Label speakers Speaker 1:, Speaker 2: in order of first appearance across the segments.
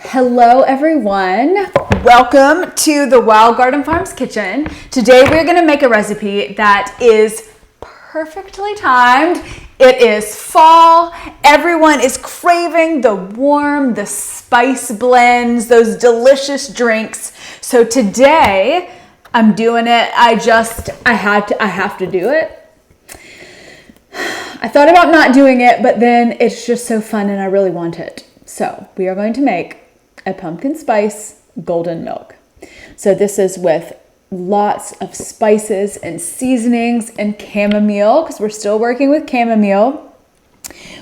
Speaker 1: Hello everyone, welcome to the Wild Garden Farms kitchen. Today we're going to make a recipe that is perfectly timed. It is fall, everyone is craving the warm, the spice blends, those delicious drinks. So today I'm doing it. I have to do it. I thought about not doing it, but then it's just so fun and I really want it. So we are going to make a pumpkin spice golden milk. So this is with lots of spices and seasonings and chamomile, because we're still working with chamomile.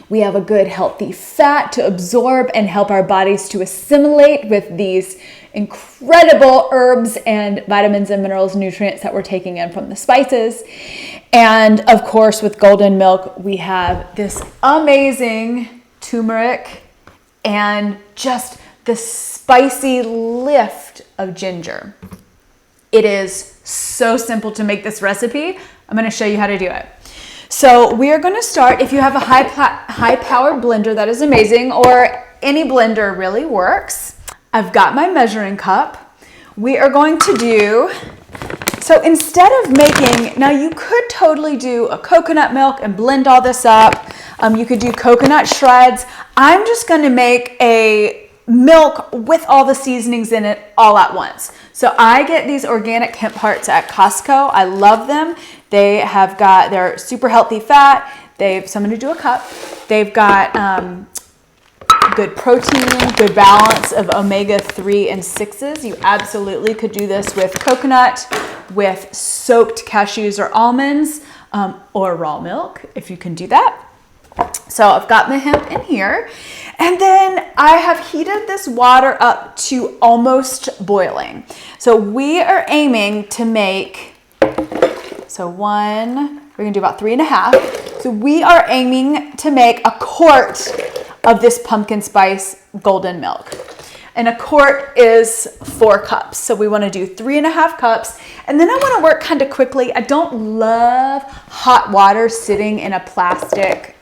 Speaker 1: We have a good healthy fat to absorb and help our bodies to assimilate with these incredible herbs and vitamins and minerals, nutrients that we're taking in from the spices. And of course, with golden milk, we have this amazing turmeric and just the spicy lift of ginger. It is so simple to make this recipe. I'm going to show you how to do it. So we are going to start, if you have a high-powered blender, that is amazing, or any blender really works. I've got my measuring cup. We are going to do, so instead of making, now you could totally do a coconut milk and blend all this up. You could do coconut shreds. I'm just going to make a milk with all the seasonings in it all at once. So I get these organic hemp hearts at Costco. I love them. They're super healthy fat. So I'm going to do a cup. They've got good protein, good balance of omega-3 and 6s. You absolutely could do this with coconut, with soaked cashews or almonds, or raw milk, if you can do that. So I've got my hemp in here, and then I have heated this water up to almost boiling. So we are aiming to make, we're gonna do about 3.5. So we are aiming to make a quart of this pumpkin spice golden milk. And a quart is 4 cups. So we want to do 3.5 cups. And then I want to work kind of quickly. I don't love hot water sitting in a plastic,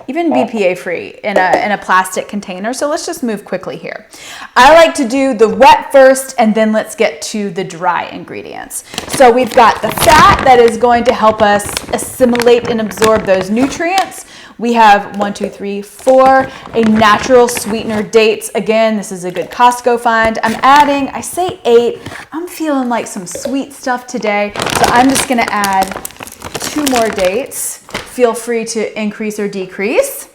Speaker 1: even BPA free, in a plastic container. So let's just move quickly here. I like to do the wet first, and then let's get to the dry ingredients. So we've got the fat that is going to help us assimilate and absorb those nutrients. We have 4 a natural sweetener dates. Again, this is a good Costco find. I'm adding, I say 8. I'm feeling like some sweet stuff today. So I'm just gonna add 2 more dates. Feel free to increase or decrease.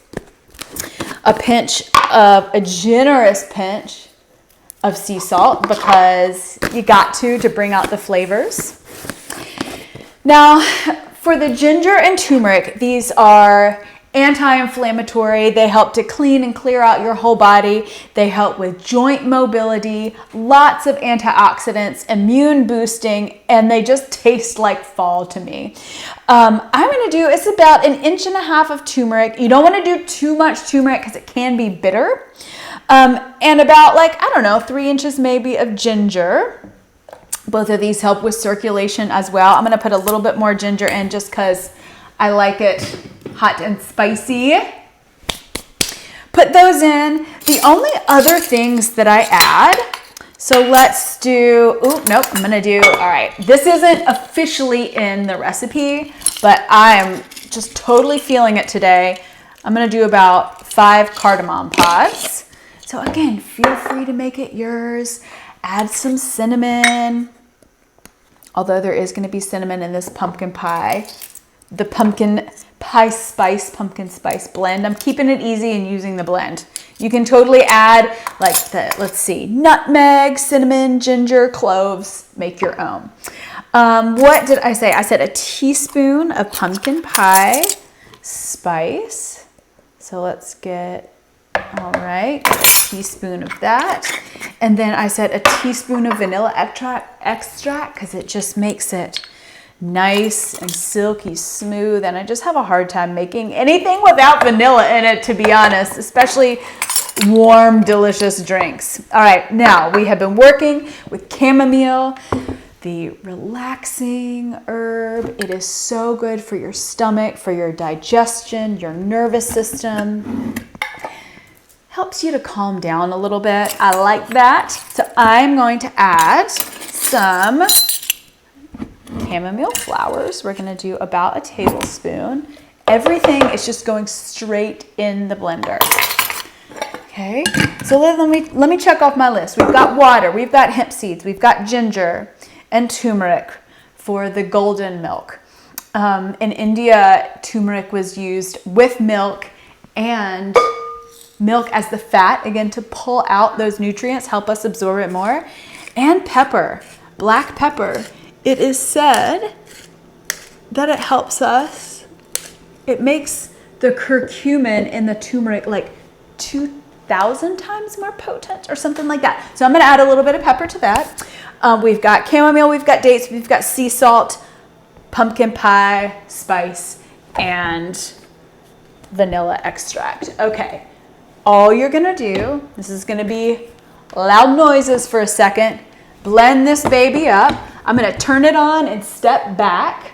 Speaker 1: A generous pinch of sea salt, because you got to bring out the flavors. Now, for the ginger and turmeric, these are anti-inflammatory. They help to clean and clear out your whole body. They help with joint mobility, lots of antioxidants, immune boosting, and they just taste like fall to me. I'm going to do, it's about 1.5 inches of turmeric. You don't want to do too much turmeric because it can be bitter. And about 3 inches maybe of ginger. Both of these help with circulation as well. I'm going to put a little bit more ginger in just because I like it hot and spicy. Put those in. The only other things that I add, so let's do, I'm gonna do, all right, this isn't officially in the recipe, but I am just totally feeling it today. I'm gonna do about 5 cardamom pods. So again, feel free to make it yours. Add some cinnamon, although there is gonna be cinnamon in this pumpkin pie. The pumpkin spice blend. I'm keeping it easy and using the blend. You can totally add nutmeg, cinnamon, ginger, cloves, make your own. What did I say? I said a teaspoon of pumpkin pie spice. So let's get, all right, a teaspoon of that. And then I said a teaspoon of vanilla extract because it just makes it nice and silky smooth, and I just have a hard time making anything without vanilla in it, to be honest, especially warm, delicious drinks. All right, now we have been working with chamomile, the relaxing herb. It is so good for your stomach, for your digestion, your nervous system. helps you to calm down a little bit. I like that. So I'm going to add some chamomile flowers. We're going to do about a tablespoon. Everything is just going straight in the blender. Okay, so let me check off my list. We've got water, we've got hemp seeds, we've got ginger and turmeric for the golden milk. In India, turmeric was used with milk and milk as the fat, again, to pull out those nutrients, help us absorb it more. And pepper, black pepper. It is said that it helps us. It makes the curcumin in the turmeric like 2,000 times more potent or something like that. So I'm going to add a little bit of pepper to that. We've got chamomile, we've got dates, we've got sea salt, pumpkin pie spice, and vanilla extract. Okay, all you're going to do, this is going to be loud noises for a second, blend this baby up. I'm going to turn it on and step back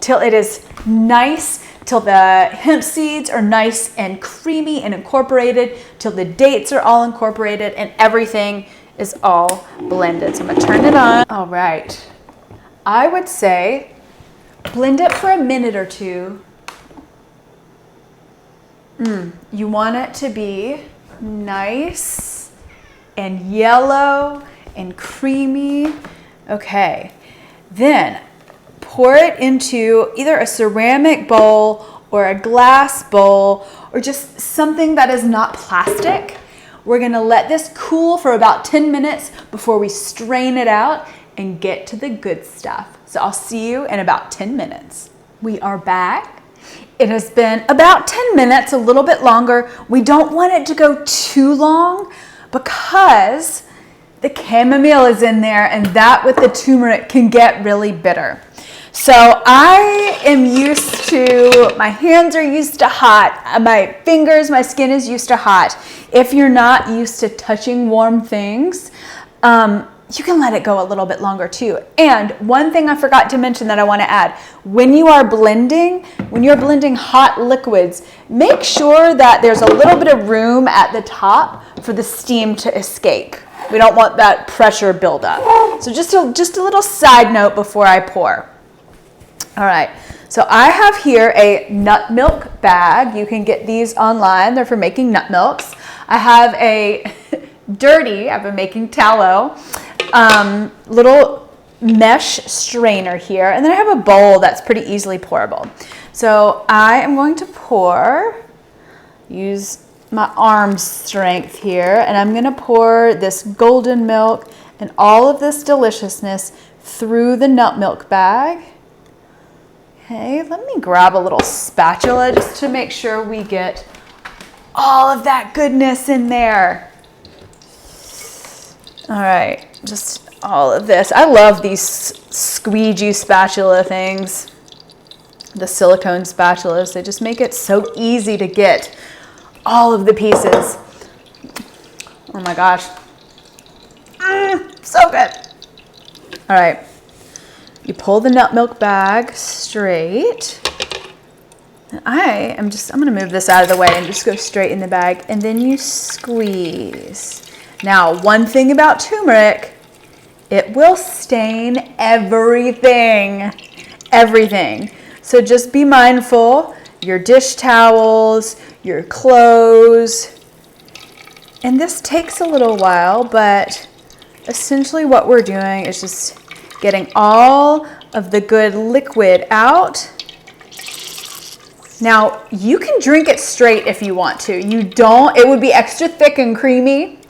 Speaker 1: till it is nice, till the hemp seeds are nice and creamy and incorporated, till the dates are all incorporated and everything is all blended. So I'm gonna turn it on. All right. I would say blend it for a minute or two. You want it to be nice and yellow and creamy. Okay. Then pour it into either a ceramic bowl or a glass bowl or just something that is not plastic. We're gonna let this cool for about 10 minutes before we strain it out and get to the good stuff. So I'll see you in about 10 minutes. We are back. It has been about 10 minutes, a little bit longer. We don't want it to go too long because the chamomile is in there and that with the turmeric can get really bitter. So I am used to, my hands are used to hot, my fingers, my skin is used to hot. If you're not used to touching warm things, you can let it go a little bit longer too. And one thing I forgot to mention that I want to add, when you're blending hot liquids, make sure that there's a little bit of room at the top for the steam to escape. We don't want that pressure buildup. So just a little side note before I pour. All right, so I have here a nut milk bag. You can get these online. They're for making nut milks. I have a I've been making tallow, little mesh strainer here. And then I have a bowl that's pretty easily pourable. So I am going to use my arm strength here, and I'm gonna pour this golden milk and all of this deliciousness through the nut milk bag. Okay, let me grab a little spatula just to make sure we get all of that goodness in there. All right, just all of this. I love these squeegee spatula things, the silicone spatulas. They just make it so easy to get all of the pieces. Oh my gosh. So good. All right. You pull the nut milk bag straight. And I'm going to move this out of the way and just go straight in the bag. And then you squeeze. Now, one thing about turmeric, it will stain everything. Everything. So just be mindful. Your dish towels, your clothes. And this takes a little while, but essentially what we're doing is just getting all of the good liquid out. Now, you can drink it straight if you want to. It would be extra thick and creamy.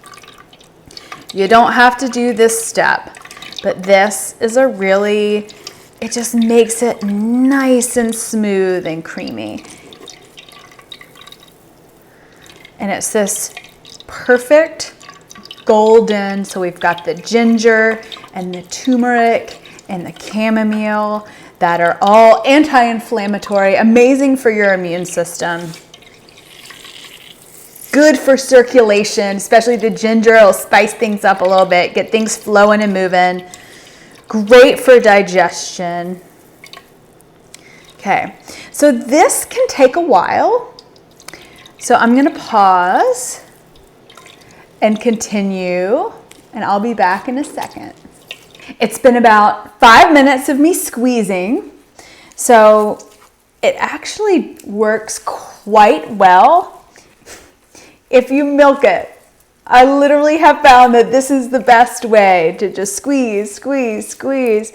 Speaker 1: You don't have to do this step, but this is it just makes it nice and smooth and creamy. And it's this perfect golden, so we've got the ginger and the turmeric and the chamomile that are all anti-inflammatory, amazing for your immune system. Good for circulation, especially the ginger. It'll spice things up a little bit, get things flowing and moving. Great for digestion. Okay, so this can take a while. So I'm gonna pause and continue, and I'll be back in a second. It's been about 5 minutes of me squeezing, so it actually works quite well if you milk it. I literally have found that this is the best way to just squeeze, squeeze, squeeze.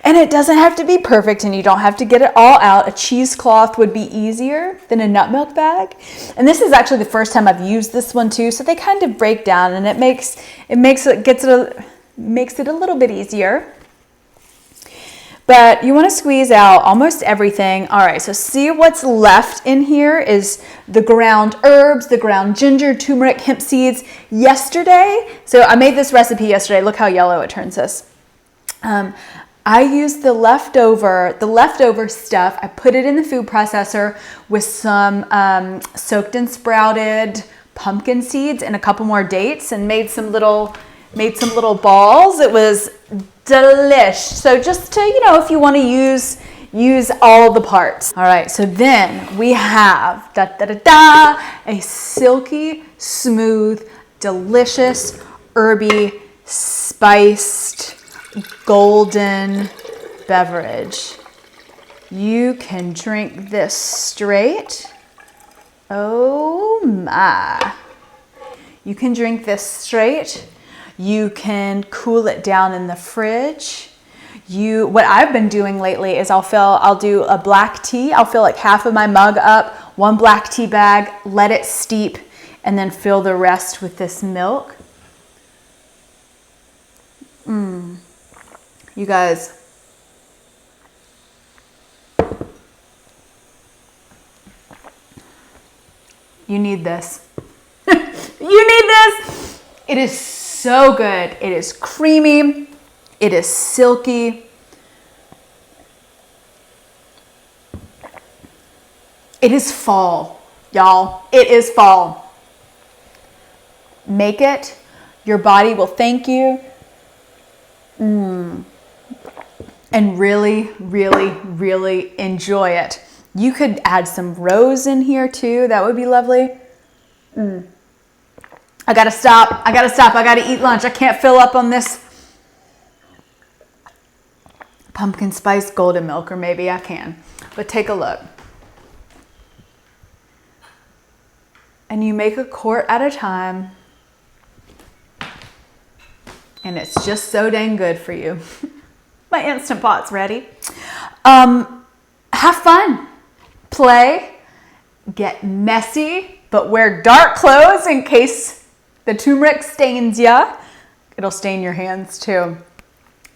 Speaker 1: And it doesn't have to be perfect and you don't have to get it all out. A cheesecloth would be easier than a nut milk bag. And this is actually the first time I've used this one too, so they kind of break down and it makes it a little bit easier. But you want to squeeze out almost everything. All right, so see what's left in here is the ground herbs, the ground ginger, turmeric, hemp seeds. So I made this recipe yesterday. Look how yellow it turns this. I used the leftover stuff. I put it in the food processor with some soaked and sprouted pumpkin seeds and a couple more dates and made some little balls. It was delish. So just to, if you want to use all the parts. All right, so then we have a silky, smooth, delicious, herby, spiced, golden beverage. You can drink this straight. Oh my. You can drink this straight. You can cool it down in the fridge. What I've been doing lately is I'll do a black tea. I'll fill like half of my mug up, one black tea bag, let it steep, and then fill the rest with this milk. You guys, you need this. You need this. It is so good. It is creamy. It is silky. It is fall, y'all. It is fall. Make it. Your body will thank you. And really, really, really enjoy it. You could add some rose in here too. That would be lovely. I gotta stop. I gotta eat lunch. I can't fill up on this pumpkin spice golden milk, or maybe I can. But take a look. And you make a quart at a time. And it's just so dang good for you. My Instant Pot's ready. Have fun. Play. Get messy. But wear dark clothes in case the turmeric stains ya. It'll stain your hands too.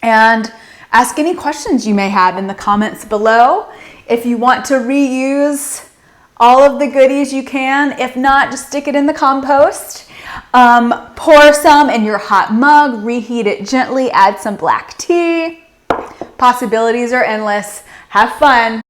Speaker 1: And ask any questions you may have in the comments below. If you want to reuse all of the goodies, you can. If not, just stick it in the compost. Pour some in your hot mug, reheat it gently, add some black tea. Possibilities are endless. Have fun.